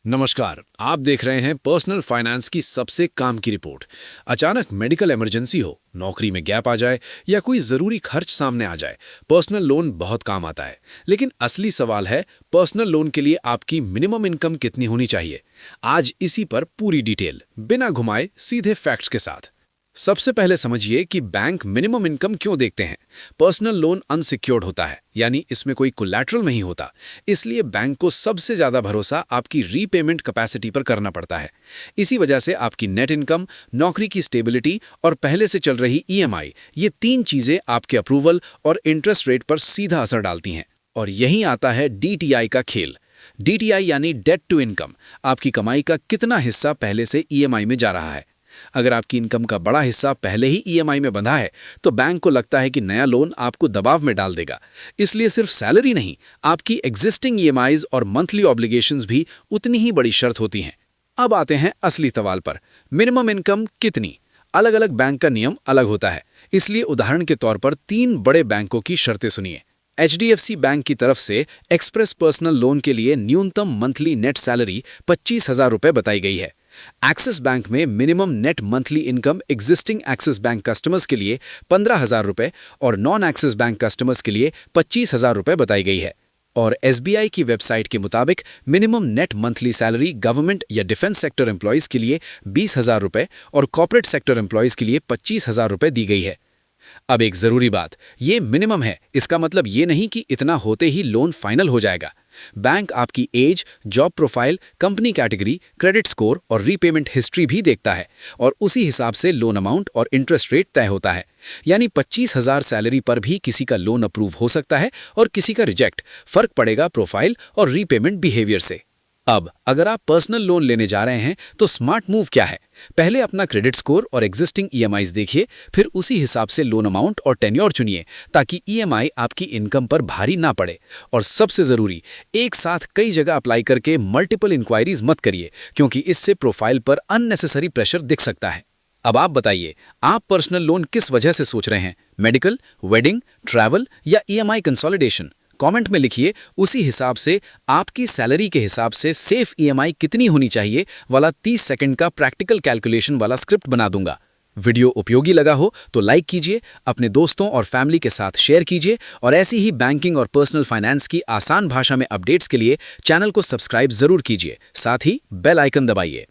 नमस्कार। आप देख रहे हैं पर्सनल फाइनेंस की सबसे काम की रिपोर्ट। अचानक मेडिकल इमरजेंसी हो, नौकरी में गैप आ जाए या कोई ज़रूरी खर्च सामने आ जाए, पर्सनल लोन बहुत काम आता है। लेकिन असली सवाल है, पर्सनल लोन के लिए आपकी मिनिमम इनकम कितनी होनी चाहिए। आज इसी पर पूरी डिटेल, बिना घुमाए सीधे फैक्ट्स के साथ। सबसे पहले समझिए कि बैंक मिनिमम इनकम क्यों देखते हैं। पर्सनल लोन अनसिक्योर्ड होता है, यानी इसमें कोई कोलैटरल नहीं होता। इसलिए बैंक को सबसे ज्यादा भरोसा आपकी रीपेमेंट कैपेसिटी पर करना पड़ता है। इसी वजह से आपकी नेट इनकम, नौकरी की स्टेबिलिटी और पहले से चल रही ईएमआई, ये तीन चीजें आपके अप्रूवल और इंटरेस्ट रेट पर सीधा असर डालती हैं। और यहीं आता है डीटीआई का खेल। डीटीआई यानी डेट टू इनकम, आपकी कमाई का कितना हिस्सा पहले से ईएमआई में जा रहा है। अगर आपकी इनकम का बड़ा हिस्सा पहले ही ईएमआई में बंधा है, तो बैंक को लगता है कि नया लोन आपको दबाव में डाल देगा। इसलिए सिर्फ सैलरी नहीं, आपकी एग्जिस्टिंग ईएमआईज और मंथली ऑब्लिगेशंस भी उतनी ही बड़ी शर्त होती हैं। अब आते हैं असली सवाल पर, मिनिमम इनकम कितनी। अलग अलग बैंक का नियम अलग होता है, इसलिए उदाहरण के तौर पर 3 बड़े बैंकों की शर्तें सुनिए। एचडीएफसी बैंक की तरफ से एक्सप्रेस पर्सनल लोन के लिए न्यूनतम मंथली नेट सैलरी 25,000 रुपये बताई गई है। एक्सिस बैंक में minimum net monthly income existing axis bank customers के लिए 15,000 रुपये और नॉन एक्सिस बैंक कस्टमर्स के लिए 25,000 रुपये बताई गई है। और एसबीआई की वेबसाइट के मुताबिक minimum net monthly salary government या डिफेंस सेक्टर एम्प्लॉयज़ के लिए 20,000 रुपये और कॉर्पोरेट सेक्टर एम्प्लॉयज़ के लिए 25,000 रुपये दी गई है। अब एक जरूरी बात, ये मिनिमम है, इसका मतलब ये नहीं कि इतना होते ही लोन फाइनल हो जाएगा। बैंक आपकी age, job profile, company category, credit score और रीपेमेंट हिस्ट्री भी देखता है और उसी हिसाब से लोन अमाउंट और इंटरेस्ट रेट तय होता है। यानी 25,000 सैलरी पर भी किसी का लोन अप्रूव हो सकता है और किसी का रिजेक्ट। फर्क पड़ेगा प्रोफाइल और रीपेमेंट बिहेवियर से। अब अगर आप पर्सनल लोन लेने जा रहे हैं तो स्मार्ट मूव क्या है। पहले अपना क्रेडिट स्कोर और एग्जिस्टिंग ईएमआईज देखिए, फिर उसी हिसाब से लोन अमाउंट और टेन्योर चुनिए ताकि ईएमआई आपकी इनकम पर भारी ना पड़े। और सबसे ज़रूरी, एक साथ कई जगह अप्लाई करके मल्टीपल इंक्वायरीज मत करिए, क्योंकि इससे प्रोफाइल पर अननेसेसरी प्रेशर दिख सकता है। अब आप बताइए, आप पर्सनल लोन किस वजह से सोच रहे हैं? मेडिकल, वेडिंग, ट्रैवल या ईएमआई कंसोलिडेशन? कमेंट में लिखिए। उसी हिसाब से आपकी सैलरी के हिसाब से सेफ ईएमआई कितनी होनी चाहिए वाला 30 सेकंड का प्रैक्टिकल कैलकुलेशन वाला स्क्रिप्ट बना दूंगा। वीडियो उपयोगी लगा हो तो लाइक कीजिए, अपने दोस्तों और फैमिली के साथ शेयर कीजिए और ऐसी ही बैंकिंग और पर्सनल फाइनेंस की आसान भाषा में अपडेट्स के लिए चैनल को सब्सक्राइब जरूर कीजिए। साथ ही बेल आइकन दबाइए।